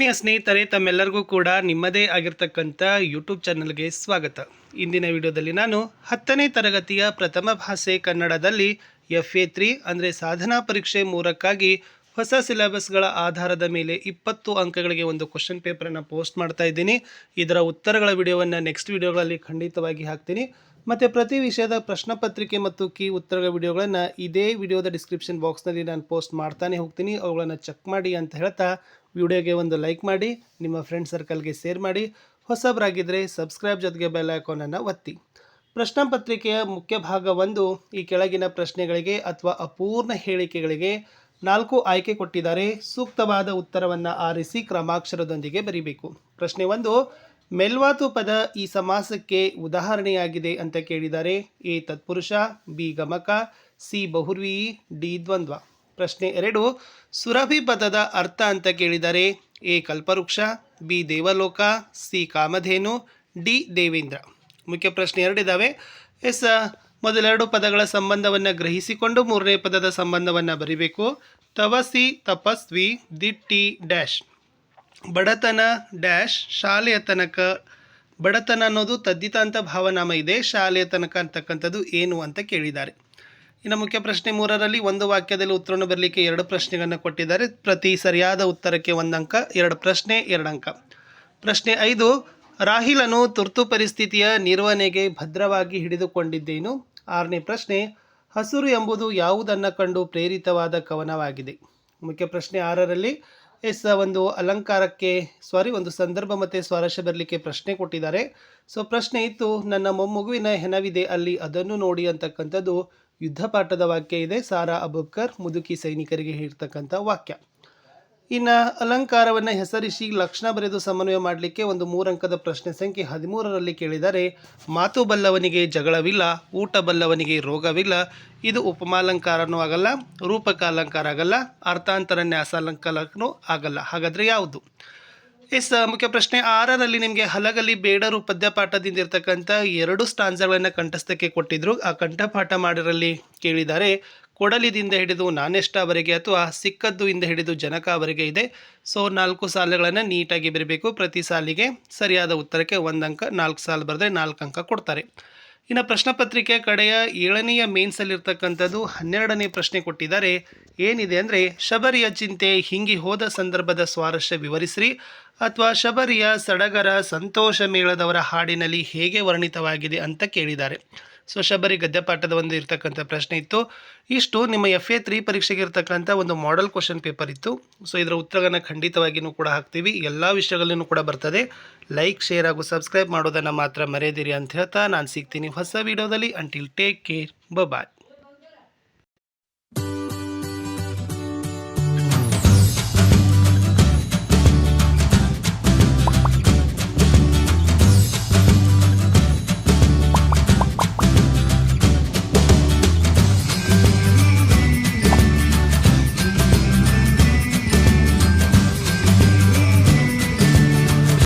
ಆತ್ಮೀಯ ಸ್ನೇಹಿತರೆ, ತಮ್ಮೆಲ್ಲರಿಗೂ ಕೂಡ ನಿಮ್ಮದೇ ಆಗಿರ್ತಕ್ಕಂಥ ಯೂಟ್ಯೂಬ್ ಚಾನಲ್ಗೆ ಸ್ವಾಗತ. ಇಂದಿನ ವಿಡಿಯೋದಲ್ಲಿ ನಾನು 10ನೇ ತರಗತಿಯ ಪ್ರಥಮ ಭಾಷೆ ಕನ್ನಡದಲ್ಲಿ FA3 ಅಂದರೆ ಸಾಧನಾ ಪರೀಕ್ಷೆ 3ಕ್ಕಾಗಿ ಹೊಸ ಸಿಲೆಬಸ್ಗಳ ಆಧಾರದ ಮೇಲೆ 20 ಅಂಕಗಳಿಗೆ ಒಂದು ಕ್ವಶನ್ ಪೇಪರನ್ನು ಪೋಸ್ಟ್ ಮಾಡ್ತಾ ಇದ್ದೀನಿ. ಇದರ ಉತ್ತರಗಳ ವಿಡಿಯೋವನ್ನು ನೆಕ್ಸ್ಟ್ ವಿಡಿಯೋಗಳಲ್ಲಿ ಖಂಡಿತವಾಗಿ ಹಾಕ್ತೀನಿ. ಮತ್ತು ಪ್ರತಿ ವಿಷಯದ ಪ್ರಶ್ನೆ ಪತ್ರಿಕೆ ಮತ್ತು ಕೀ ಉತ್ತರಗಳ ವಿಡಿಯೋಗಳನ್ನು ಇದೇ ವಿಡಿಯೋದ ಡಿಸ್ಕ್ರಿಪ್ಷನ್ ಬಾಕ್ಸ್ನಲ್ಲಿ ನಾನು ಪೋಸ್ಟ್ ಮಾಡ್ತಾನೆ ಹೋಗ್ತೀನಿ. ಅವುಗಳನ್ನು ಚೆಕ್ ಮಾಡಿ ಅಂತ ಹೇಳ್ತಾ ವಿಡಿಯೋಗೆ ಒಂದು ಲೈಕ್ ಮಾಡಿ, ನಿಮ್ಮ ಫ್ರೆಂಡ್ ಸರ್ಕಲ್ಗೆ ಶೇರ್ ಮಾಡಿ. ಹೊಸಬರಾಗಿದ್ದರೆ ಸಬ್ಸ್ಕ್ರೈಬ್ ಜೊತೆಗೆ ಬೆಲ್ ಐಕಾನನ್ನು ಒತ್ತಿ. ಪ್ರಶ್ನೆ ಪತ್ರಿಕೆಯ ಮುಖ್ಯ ಭಾಗ 1 ಈ ಕೆಳಗಿನ ಪ್ರಶ್ನೆಗಳಿಗೆ ಅಥವಾ ಅಪೂರ್ಣ ಹೇಳಿಕೆಗಳಿಗೆ 4 ಆಯ್ಕೆ ಕೊಟ್ಟಿದ್ದಾರೆ. ಸೂಕ್ತವಾದ ಉತ್ತರವನ್ನು ಆರಿಸಿ ಕ್ರಮಾಕ್ಷರದೊಂದಿಗೆ ಬರೀಬೇಕು. ಪ್ರಶ್ನೆ 1, ಮೆಲ್ವಾತು ಪದ ಈ ಸಮಾಸಕ್ಕೆ ಉದಾಹರಣೆಯಾಗಿದೆ ಅಂತ ಕೇಳಿದ್ದಾರೆ. ಎ ತತ್ಪುರುಷ, ಬಿ ಗಮಕ, ಸಿ ಬಹುರ್ವೀಯಿ, ಡಿ ದ್ವಂದ್ವ. ಪ್ರಶ್ನೆ 2, ಸುರಭಿ ಪದದ ಅರ್ಥ ಅಂತ ಕೇಳಿದ್ದಾರೆ. ಎ ಕಲ್ಪವೃಕ್ಷ, ಬಿ ದೇವಲೋಕ, ಸಿ ಕಾಮಧೇನು, ಡಿ ದೇವೇಂದ್ರ. ಮುಖ್ಯ ಪ್ರಶ್ನೆ 2 ಇದ್ದಾವೆ. ಮೊದಲೆರಡು ಪದಗಳ ಸಂಬಂಧವನ್ನು ಗ್ರಹಿಸಿಕೊಂಡು ಮೂರನೇ ಪದದ ಸಂಬಂಧವನ್ನು ಬರಿಬೇಕು. ತವಸಿ ತಪಸ್ವಿ, ದಿಟ್ಟಿ ಡ್ಯಾಶ್. ಬಡತನ ಡ್ಯಾಶ್ ಶಾಲೆಯ ತನಕ. ಬಡತನ ಅನ್ನೋದು ತದ್ದಿತಾಂತ ಭಾವನಾಮ ಇದೆ. ಶಾಲೆಯ ತನಕ ಅಂತಕ್ಕಂಥದ್ದು ಏನು ಅಂತ ಕೇಳಿದ್ದಾರೆ. ಇನ್ನು ಮುಖ್ಯ ಪ್ರಶ್ನೆ 3ರಲ್ಲಿ ಒಂದು ವಾಕ್ಯದಲ್ಲಿ ಉತ್ತರವನ್ನು ಬರಲಿಕ್ಕೆ 2 ಪ್ರಶ್ನೆಗಳನ್ನು ಕೊಟ್ಟಿದ್ದಾರೆ. ಪ್ರತಿ ಸರಿಯಾದ ಉತ್ತರಕ್ಕೆ 1 ಅಂಕ, 2 ಪ್ರಶ್ನೆ 2 ಅಂಕ. ಪ್ರಶ್ನೆ 5, ರಾಹಿಲನು ತುರ್ತು ಪರಿಸ್ಥಿತಿಯ ನಿರ್ವಹಣೆಗೆ ಭದ್ರವಾಗಿ ಹಿಡಿದುಕೊಂಡಿದ್ದೇನು. 6ನೇ ಪ್ರಶ್ನೆ, ಹಸುರು ಎಂಬುದು ಯಾವುದನ್ನು ಕಂಡು ಪ್ರೇರಿತವಾದ ಕವನವಾಗಿದೆ. ಮುಖ್ಯ ಪ್ರಶ್ನೆ 6ರಲ್ಲಿ ಒಂದು ಅಲಂಕಾರಕ್ಕೆ ಒಂದು ಸಂದರ್ಭ ಮತ್ತು ಸ್ವಾರಸ್ಯ ಬರಲಿಕ್ಕೆ ಪ್ರಶ್ನೆ ಕೊಟ್ಟಿದ್ದಾರೆ. ಪ್ರಶ್ನೆ ಇತ್ತು, ನನ್ನ ಮೊಮ್ಮಗುವಿನ ಹೆಣವಿದೆ ಅಲ್ಲಿ, ಅದನ್ನು ನೋಡಿ ಅಂತಕ್ಕಂಥದ್ದು ಯುದ್ಧ ಪಾಠದ ವಾಕ್ಯ ಇದೆ. ಸಾರಾ ಅಬೂಬಕರ್ ಮುದುಕಿ ಸೈನಿಕರಿಗೆ ಹೇಳ್ತಕ್ಕಂಥ ವಾಕ್ಯ. ಇನ್ನು ಅಲಂಕಾರವನ್ನು ಹೆಸರಿಸಿ ಲಕ್ಷಣ ಬರೆದು ಸಮನ್ವಯ ಮಾಡಲಿಕ್ಕೆ ಒಂದು 3 ಅಂಕದ ಪ್ರಶ್ನೆ ಸಂಖ್ಯೆ 13ರಲ್ಲಿ ಕೇಳಿದರೆ, ಮಾತು ಬಲ್ಲವನಿಗೆ ಜಗಳವಿಲ್ಲ, ಊಟ ಬಲ್ಲವನಿಗೆ ರೋಗವಿಲ್ಲ. ಇದು ಉಪಮಾಲಂಕಾರನೂ ಆಗಲ್ಲ, ರೂಪಕ ಅಲಂಕಾರ ಆಗಲ್ಲ, ಅರ್ಥಾಂತರ ನ್ಯಾಸಾಲಂಕಾರನೂ ಆಗಲ್ಲ. ಹಾಗಾದರೆ ಯಾವುದು? ಮುಖ್ಯ ಪ್ರಶ್ನೆ 6ರಲ್ಲಿ ನಿಮಗೆ ಹಲಗಲಿ ಬೇಡರು ಪದ್ಯಪಾಠದಿಂದ ಇರ್ತಕ್ಕಂಥ 2 ಸ್ಟಾನ್ಸ್ಗಳನ್ನು ಕಂಠಸ್ಥಕ್ಕೆ ಕೊಟ್ಟಿದ್ರು. ಆ ಕಂಠಪಾಠ ಮಾಡಿರಲ್ಲಿ ಕೇಳಿದ್ದಾರೆ. ಕೊಡಲಿದಿಂದ ಹಿಡಿದು ನಾನೆಷ್ಟವರೆಗೆ ಅಥವಾ ಸಿಕ್ಕದ್ದು ಇಂದ ಹಿಡಿದು ಜನಕವರೆಗೆ ಇದೆ. 4 ಸಾಲುಗಳನ್ನು ನೀಟಾಗಿ ಬರೀಬೇಕು. ಪ್ರತಿ ಸಾಲಿಗೆ ಸರಿಯಾದ ಉತ್ತರಕ್ಕೆ 1 ಅಂಕ, 4 ಸಾಲು ಬರೆದ್ರೆ 4 ಅಂಕ ಕೊಡ್ತಾರೆ. ಇನ್ನು ಪ್ರಶ್ನೆ ಪತ್ರಿಕೆ ಕಡೆಯ 7ನೆಯ ಮೇನ್ಸಲ್ಲಿರ್ತಕ್ಕಂಥದ್ದು 12ನೇ ಪ್ರಶ್ನೆ ಕೊಟ್ಟಿದ್ದಾರೆ. ಏನಿದೆ ಅಂದರೆ, ಶಬರಿಯ ಚಿಂತೆ ಹಿಂಗಿ ಹೋದ ಸಂದರ್ಭದ ಸ್ವಾರಸ್ಯ ವಿವರಿಸ್ರಿ, ಅಥವಾ ಶಬರಿಯ ಸಡಗರ ಸಂತೋಷ ಮೇಳದವರ ಹಾಡಿನಲ್ಲಿ ಹೇಗೆ ವರ್ಣಿತವಾಗಿದೆ ಅಂತ ಕೇಳಿದ್ದಾರೆ. ಶಬರಿ ಗದ್ಯಪಾಠದ ಒಂದು ಇರ್ತಕ್ಕಂಥ ಪ್ರಶ್ನೆ ಇತ್ತು. ಇಷ್ಟು ನಿಮ್ಮ FA3 ಪರೀಕ್ಷೆಗೆ ಇರ್ತಕ್ಕಂಥ ಒಂದು ಮಾಡೆಲ್ ಕ್ವಶನ್ ಪೇಪರ್ ಇತ್ತು. ಇದರ ಉತ್ತರಗಳನ್ನು ಖಂಡಿತವಾಗಿಯೂ ಕೂಡ ಹಾಕ್ತೀವಿ. ಎಲ್ಲ ವಿಷಯಗಳಲ್ಲೂ ಕೂಡ ಬರ್ತದೆ. ಲೈಕ್, ಶೇರ್ ಹಾಗೂ ಸಬ್ಸ್ಕ್ರೈಬ್ ಮಾಡೋದನ್ನು ಮಾತ್ರ ಮರೆಯದಿರಿ ಅಂತ ಹೇಳ್ತಾ ನಾನು ಸಿಗ್ತೀನಿ ಹೊಸ ವಿಡಿಯೋದಲ್ಲಿ. ಅಂಟಿಲ್ ಟೇಕ್ ಕೇರ್, ಬಾಯ್.